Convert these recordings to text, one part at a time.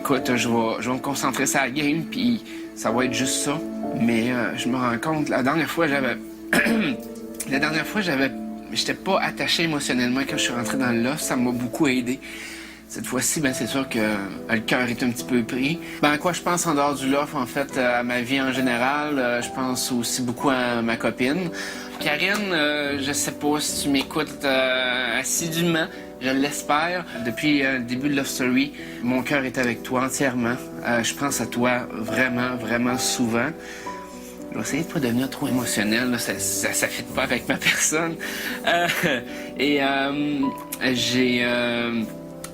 écoute, je vais me concentrer sur la game, puis ça va être juste ça. Mais je me rends compte, la dernière fois, j'étais pas attaché émotionnellement quand je suis rentré dans le loft. Ça m'a beaucoup aidé. Cette fois-ci, c'est sûr que le cœur est un petit peu pris. À quoi je pense en dehors du loft, en fait, à ma vie en général. Je pense aussi beaucoup à ma copine. Karine, je sais pas si tu m'écoutes assidûment. Je l'espère. Depuis le début de Love Story, mon cœur est avec toi entièrement. Je pense à toi vraiment, vraiment souvent. Je vais essayer de pas devenir trop émotionnel, là. Ça fit pas avec ma personne.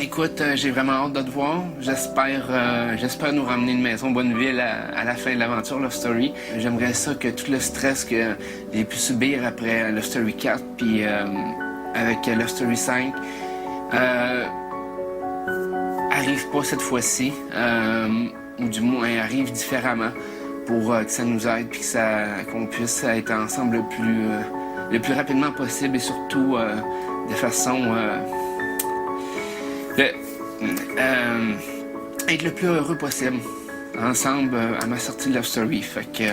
Écoute, j'ai vraiment hâte de te voir. J'espère nous ramener une maison Bonneville à la fin de l'aventure Love Story. J'aimerais ça que tout le stress que j'ai pu subir après Love Story 4 puis avec Love Story 5 arrive pas cette fois-ci, ou du moins arrive différemment pour que ça nous aide puis qu'on puisse être ensemble le plus rapidement possible et surtout de façon être le plus heureux possible ensemble à ma sortie de Love Story. Fait que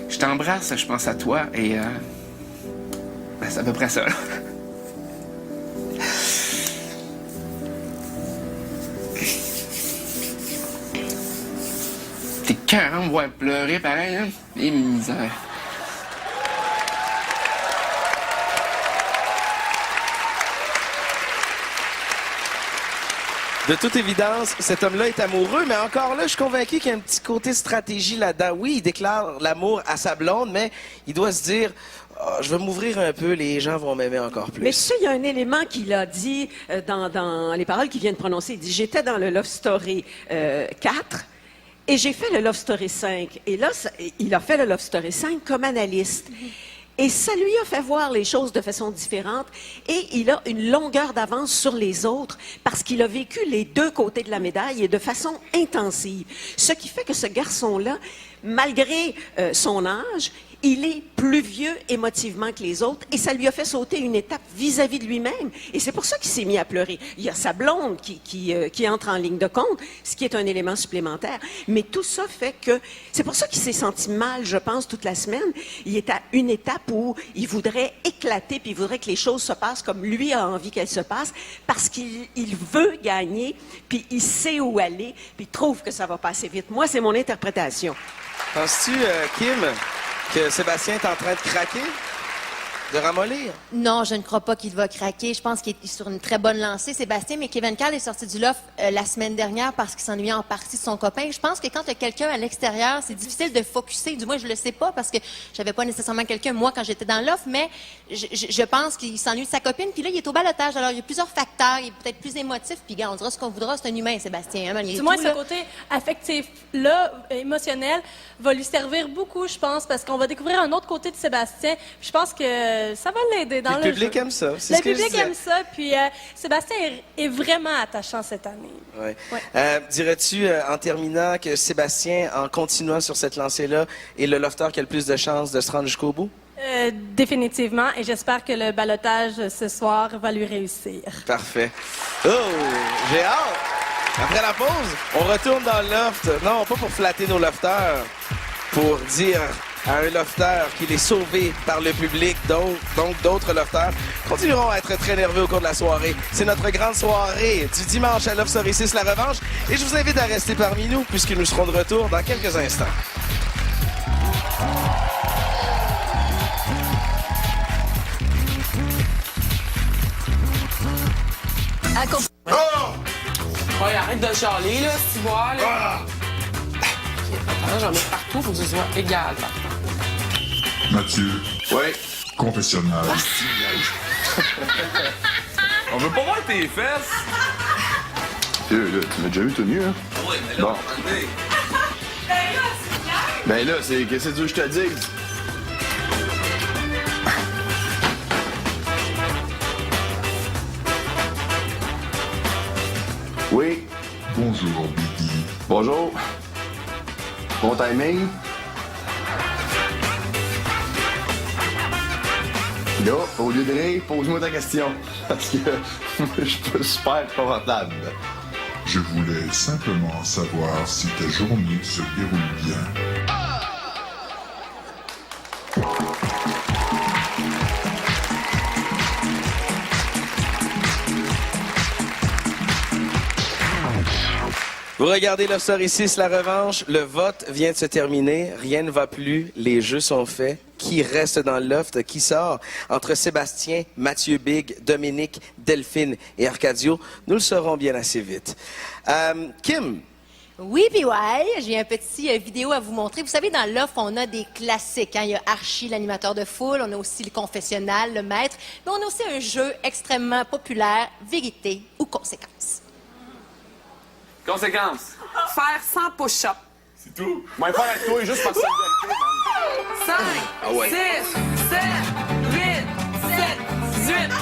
je t'embrasse, je pense à toi et c'est à peu près ça, là. T'es carrément me voir pleurer pareil, hein? Et misère. De toute évidence, cet homme-là est amoureux, mais encore là, je suis convaincu qu'il y a un petit côté stratégie là-dedans. Oui, il déclare l'amour à sa blonde, mais il doit se dire je vais m'ouvrir un peu, les gens vont m'aimer encore plus. Mais tu sais, il y a un élément qu'il a dit dans les paroles qu'il vient de prononcer. Il dit « J'étais dans le Love Story 4 et j'ai fait le Love Story 5. » Et là, il a fait le Love Story 5 comme analyste. Et ça lui a fait voir les choses de façon différente et il a une longueur d'avance sur les autres parce qu'il a vécu les deux côtés de la médaille et de façon intensive. Ce qui fait que ce garçon-là, malgré son âge, il est plus vieux émotivement que les autres et ça lui a fait sauter une étape vis-à-vis de lui-même. Et c'est pour ça qu'il s'est mis à pleurer. Il y a sa blonde qui entre en ligne de compte, ce qui est un élément supplémentaire. Mais tout ça fait que... C'est pour ça qu'il s'est senti mal, je pense, toute la semaine. Il est à une étape où il voudrait éclater puis il voudrait que les choses se passent comme lui a envie qu'elles se passent parce qu'il veut gagner puis il sait où aller puis il trouve que ça va passer vite. Moi, c'est mon interprétation. Penses-tu, Kim, que Sébastien est en train de craquer? De ramollir? Non, je ne crois pas qu'il va craquer. Je pense qu'il est sur une très bonne lancée, Sébastien, mais Kevin Carl est sorti du loft la semaine dernière parce qu'il s'ennuyait en partie de son copain. Je pense que quand tu as quelqu'un à l'extérieur, c'est difficile de focusser. Du moins, je le sais pas parce que j'avais pas nécessairement quelqu'un, moi, quand j'étais dans le loft, mais je pense qu'il s'ennuie de sa copine. Puis là, il est au balotage. Alors, il y a plusieurs facteurs. Il est peut-être plus émotif. Puis, gars, on dira ce qu'on voudra. C'est un humain, Sébastien. Hein, malgré Du moins, tout, ce côté affectif-là, émotionnel, va lui servir beaucoup, je pense, parce qu'on va découvrir un autre côté de Sébastien. Puis je pense que ça va l'aider dans le jeu. Le public aime ça. Le public aime ça. Puis Sébastien est vraiment attachant cette année. Ouais. Ouais. Dirais-tu, en terminant, que Sébastien, en continuant sur cette lancée-là, est le lofter qui a le plus de chances de se rendre jusqu'au bout? Définitivement. Et j'espère que le ballottage ce soir va lui réussir. Parfait. Oh! J'ai hâte! Après la pause, on retourne dans le loft. Non, pas pour flatter nos lofters, pour dire à un lofter qu'il est sauvé par le public, donc d'autres lofters continueront à être très nerveux au cours de la soirée. C'est notre grande soirée du dimanche à Love Story 6, la revanche, et je vous invite à rester parmi nous puisque nous serons de retour dans quelques instants. Oh! Ouais, arrête de chialer, là, si tu vois, là. Ah! Attends, j'en mets partout, faut que ce soit égal. Mathieu. Oui. Confessionnal. On veut pas voir tes fesses. Là, tu m'as déjà vu tout nu, hein? Oui, mais là, Bon. Ben là, c'est qu'est-ce que tu veux que je te dise? Oui. Bonjour, Biggie. Bonjour. Bon timing. Là, au lieu de rire, pose-moi ta question. Parce que je suis pas super confortable. Je voulais simplement savoir si ta journée se déroule bien. Vous regardez Love Story 6, la revanche. Le vote vient de se terminer. Rien ne va plus. Les jeux sont faits. Qui reste dans le loft? Qui sort? Entre Sébastien, Mathieu Big, Dominique, Delphine et Arcadio, nous le saurons bien assez vite. Kim? Oui, puis ouais, j'ai un petit vidéo à vous montrer. Vous savez, dans l'offre, on a des classiques. Hein? Il y a Archie, l'animateur de foule. On a aussi le confessionnal, le maître. Mais on a aussi un jeu extrêmement populaire, vérité ou conséquence. Conséquence. Faire 100 push-ups. C'est tout. Moi, faire avec toi juste par solidarité, man. 5, 6, 7, 8, 7, 18, 19,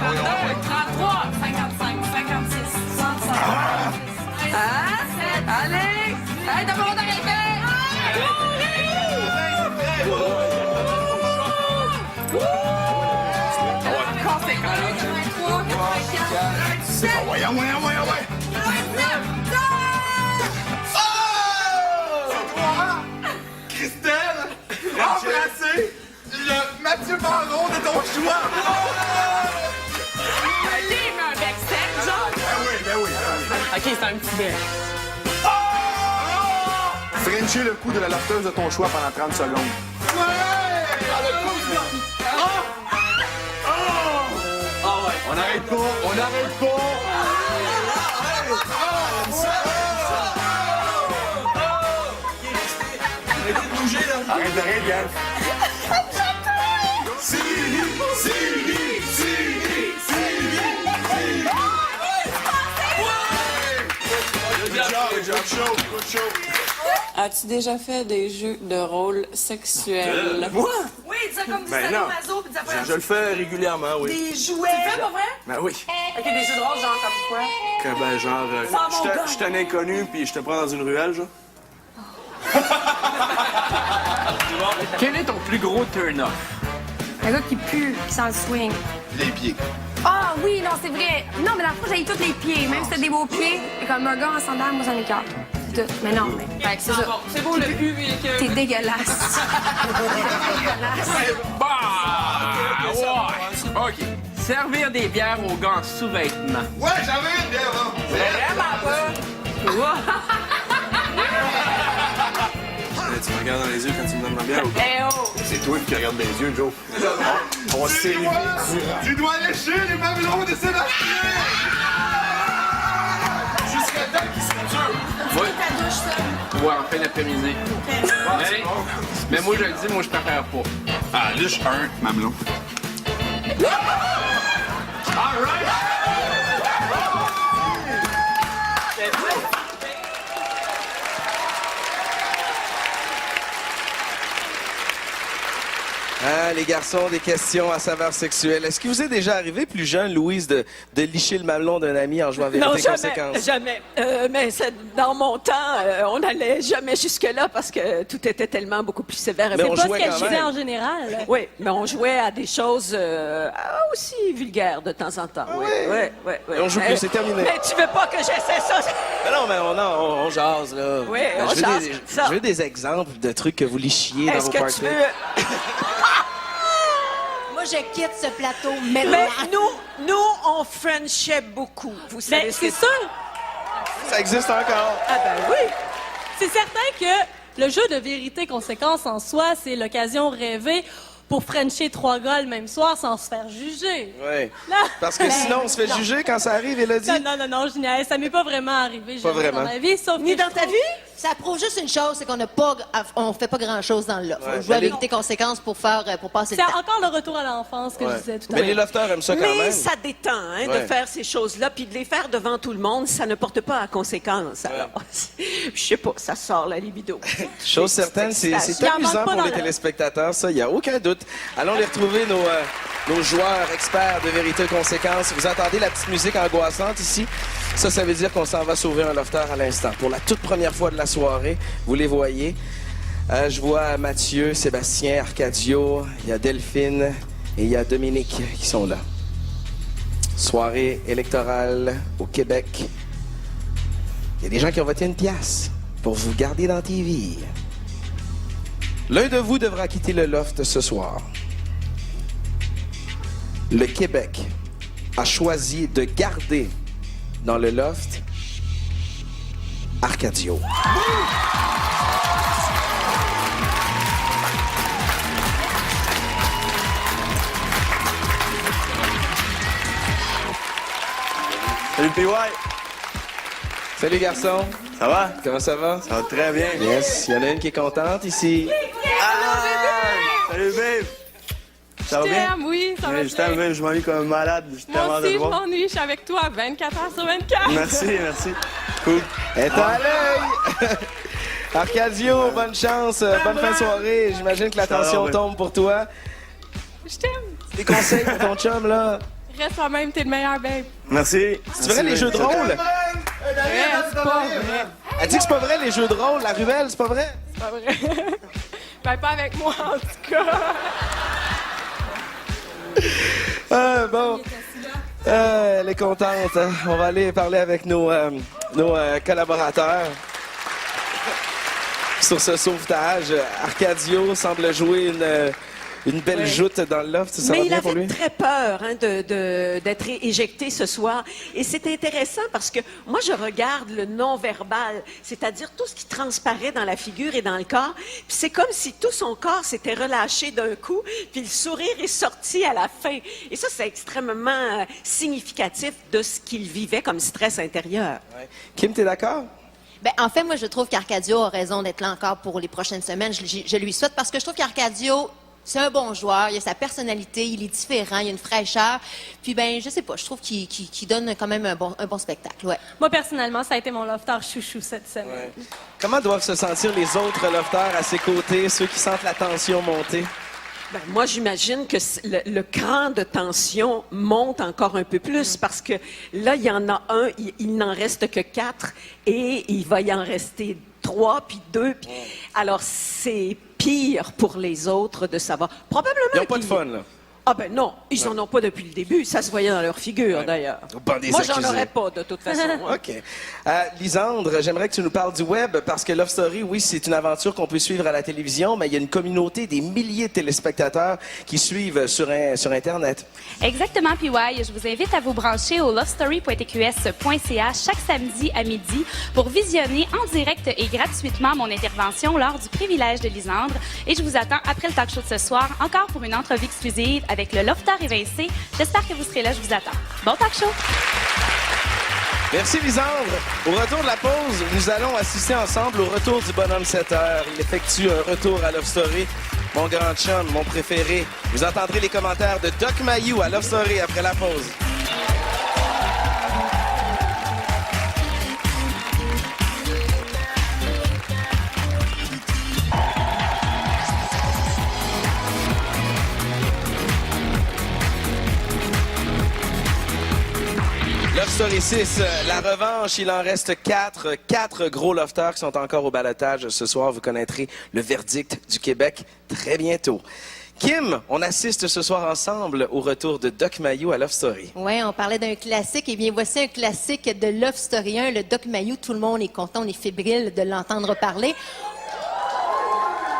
22, 33, 55, 56, 65. Allez! Allez, t'as pas le droit d'arrêter! Conséquence. 83, 84, Ouais. Christelle, remplacer le Mathieu Baron de ton choix. OK, mais un backstage, genre. Ben oui. OK, c'est un petit bec. Frencher le coup de la lofteuse de ton choix pendant 30 secondes. On n'arrête pas. Arrête, Yann. Good show. As-tu déjà fait des jeux de rôle sexuels? Moi? Oui, tu sais, comme du Ben non. sadomaso, puis des affaires. Je le fais régulièrement, oui. Des jouets. Tu le fais, pas vrai? Ben oui. OK, des jeux de rôle, genre comme quoi? Que ben genre, je suis un inconnu puis je te prends dans une ruelle, genre. Quel est ton plus gros turn-off? Un gars qui pue, qui sent le swing. Les pieds. Ah oui, non, c'est vrai. Non, mais dans le fond, j'ai tous les pieds. Même si t'as des beaux pieds, et comme un gars en sandales, moi, j'en ai quatre. Tout. Mais non, mais. Fait que c'est ça. C'est beau le pu et que... T'es dégueulasse. Ouais. OK. Servir des bières aux gars en sous-vêtements. Ouais, j'avais une bière, hein. Vraiment pas. Tu me regardes dans les yeux quand tu me donnes ma bière ou pas? Eh oh! C'est toi qui regardes dans les yeux, Joe. On s'est limité durant. Tu dois lécher les mamelons de Sébastien! Jusqu'à temps qu'il se dure. Ouais, en fin d'après-midi. Mais moi, je le dis, moi, je préfère pas. Ah, liche un mamelon. Ah, les garçons, des questions à saveur sexuelle. Est-ce qu'il vous est déjà arrivé, plus jeune, Louise, de licher le mamelon d'un ami en jouant vérité conséquence? Jamais. Mais dans mon temps, on n'allait jamais jusque-là parce que tout était tellement beaucoup plus sévère. Mais on C'est pas jouait ce qu'elle quand disait même. en général. Oui, mais on jouait à des choses aussi vulgaires de temps en temps. Oui. Et on joue plus, c'est terminé. Mais tu veux pas que j'essaie ça? Mais non, mais on jase, là. Oui, Ben, on je veux jase, des- ça. Je veux des exemples de trucs que vous lichiez dans Est-ce vos que parties. tu veux... Moi, je quitte ce plateau maintenant. Mais nous, on frenchait beaucoup. Vous savez Mais ce c'est que sûr, Ça existe encore. Ah ben oui. c'est certain que le jeu de vérité-conséquence en soi, c'est l'occasion rêvée pour frencher 3 gars le même soir sans se faire juger. Oui. Là- Parce que sinon, on se fait juger quand ça arrive, Élodie. Non, je niaise. Ça m'est pas vraiment arrivé Pas jamais vraiment. dans ma vie, sauf Ni que dans je ta trouve- vie? Ça prouve juste une chose, c'est on fait pas grand-chose dans le loft. Ouais. On joue à Mais les- vérité conséquence pour passer C'est le temps. encore le retour à l'enfance que je disais tout à Mais l'heure. les lofters aiment ça quand Mais même. ça détend hein, Ouais. de faire ces choses-là, puis de les faire devant tout le monde, ça ne porte pas à conséquence. Alors, je sais pas, ça sort la libido. Chose certaine, c'est Il en amusant manque pas pour dans les le- téléspectateurs, ça, il n'y a aucun doute. Allons les retrouver, nos joueurs experts de vérité conséquence. Vous entendez la petite musique angoissante ici? Ça veut dire qu'on s'en va sauver un lofter à l'instant. Pour la toute première fois de la soirée, vous les voyez. Je vois Mathieu, Sébastien, Arcadio, il y a Delphine et il y a Dominique qui sont là. Soirée électorale au Québec. Il y a des gens qui ont voté 1 pièce pour vous garder dans TV. L'un de vous devra quitter le loft ce soir. Le Québec a choisi de garder dans le loft Arcadio. Salut PY! Salut garçon. Ça va? Comment ça va? Ça va très bien. Yes, il y en a une qui est contente ici. Salut babe! Ça va bien? Oui, ça va Je t'aime, babe, je m'ennuie comme un malade. Je suis tellement de te voir. m'ennuie, je suis avec toi 24 heures sur 24. Merci, merci. Cool. Elle est à l'œil! Arcadio, bonne chance, bonne fin de soirée. J'imagine que la tension tombe pour toi. Je t'aime. Des conseils pour ton chum, là? Reste toi-même, t'es le meilleur, babe. Merci. C'est vrai, les jeux de rôle? C'est pas vrai. Elle dit que c'est pas vrai, les jeux de rôle, la ruelle, c'est pas vrai? C'est pas vrai. Ben, pas avec moi, en tout cas. Bon. Elle est contente. Hein? On va aller parler avec nos collaborateurs sur ce sauvetage. Arcadio semble jouer une belle joute dans le loft. Ça va Mais il bien pour avait lui? très peur hein, d'être éjecté ce soir. Et c'est intéressant parce que moi, je regarde le non-verbal, c'est-à-dire tout ce qui transparaît dans la figure et dans le corps. Puis c'est comme si tout son corps s'était relâché d'un coup, puis le sourire est sorti à la fin. Et ça, c'est extrêmement significatif de ce qu'il vivait comme stress intérieur. Ouais. Kim, t'es d'accord? Ben, en fait, moi, je trouve qu'Arcadio a raison d'être là encore pour les prochaines semaines. Je lui souhaite parce que je trouve qu'Arcadio, c'est un bon joueur, il a sa personnalité, il est différent, il a une fraîcheur. Puis, ben, je sais pas, je trouve qu'il donne quand même un bon spectacle, ouais. Moi, personnellement, ça a été mon lofter chouchou cette semaine. Ouais. Comment doivent se sentir les autres lofters à ses côtés, ceux qui sentent la tension monter? Ben, moi, j'imagine que le cran de tension monte encore un peu plus parce que là, il y en a un, il n'en reste que 4 et il va y en rester 3 puis 2. Alors, c'est pire pour les autres de savoir. Probablement Ils n'ont pas de fun, là. Ah ben non, ils n'en ont pas depuis le début. Ça se voyait dans leur figure, d'ailleurs. Moi, j'en aurais pas, de toute façon. OK. Lisandre, j'aimerais que tu nous parles du web, parce que Love Story, oui, c'est une aventure qu'on peut suivre à la télévision, mais il y a une communauté, des milliers de téléspectateurs qui suivent sur Internet. Exactement, PY. Je vous invite à vous brancher au lovestory.tqs.ca chaque samedi à midi pour visionner en direct et gratuitement mon intervention lors du privilège de Lisandre. Et je vous attends après le talk show de ce soir, encore pour une entrevue exclusive avec le lofter évincé. J'espère que vous serez là, je vous attends. Bon talk show! Merci, Lisandre. Au retour de la pause, nous allons assister ensemble au retour du bonhomme 7 heures. Il effectue un retour à Love Story. Mon grand chum, mon préféré. Vous entendrez les commentaires de Doc Mayou à Love Story après la pause. Love Story 6, la revanche, il en reste 4. 4 gros lofters qui sont encore au ballottage. Ce soir, vous connaîtrez le verdict du Québec très bientôt. Kim, on assiste ce soir ensemble au retour de Doc Mayou à Love Story. Oui, on parlait d'un classique. Eh bien, voici un classique de Love Story 1, le Doc Mayou. Tout le monde est content, on est fébrile de l'entendre parler.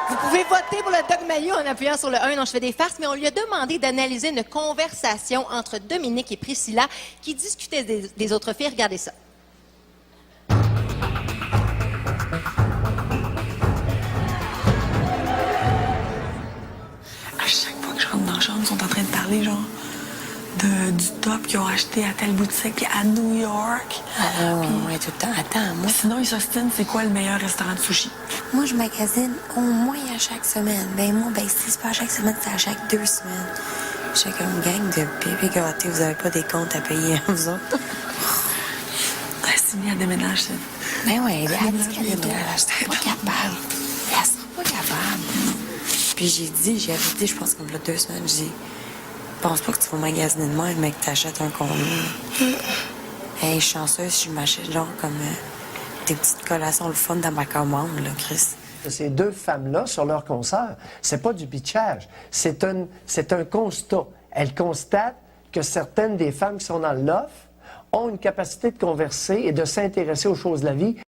Vous pouvez voter pour le Doc Mayou en appuyant sur le 1. Non, je fais des farces, mais on lui a demandé d'analyser une conversation entre Dominique et Priscilla qui discutaient des autres filles. Regardez ça. À chaque fois que je rentre dans la chambre, ils sont en train de parler, genre, du top qu'ils ont acheté à telle boutique à New York. Ouais, tout le temps. Attends, moi. Sinon, ils s'ostinent, c'est quoi le meilleur restaurant de sushi? Moi, je magasine au moins à chaque semaine. Ben, moi, ben, si c'est pas à chaque semaine, c'est à chaque 2 semaines. Je suis comme une gang de bébés gâtés, vous avez pas des comptes à payer, vous autres? Cindy, elle déménage, ça. Ben ouais, elle dit qu'elle est pas capable. Elle sera pas capable. Puis j'ai arrêté, je pense, comme là 2 semaines, je dis, pense pas que tu vas magasiner de même, mais que t'achètes un contenu. Hey, je suis chanceuse si je m'achète genre comme des petites collations le fun dans ma commande, là, Chris. Ces 2 femmes-là, sur leur concert, c'est pas du bitchage, c'est un constat. Elles constatent que certaines des femmes qui sont dans le loft ont une capacité de converser et de s'intéresser aux choses de la vie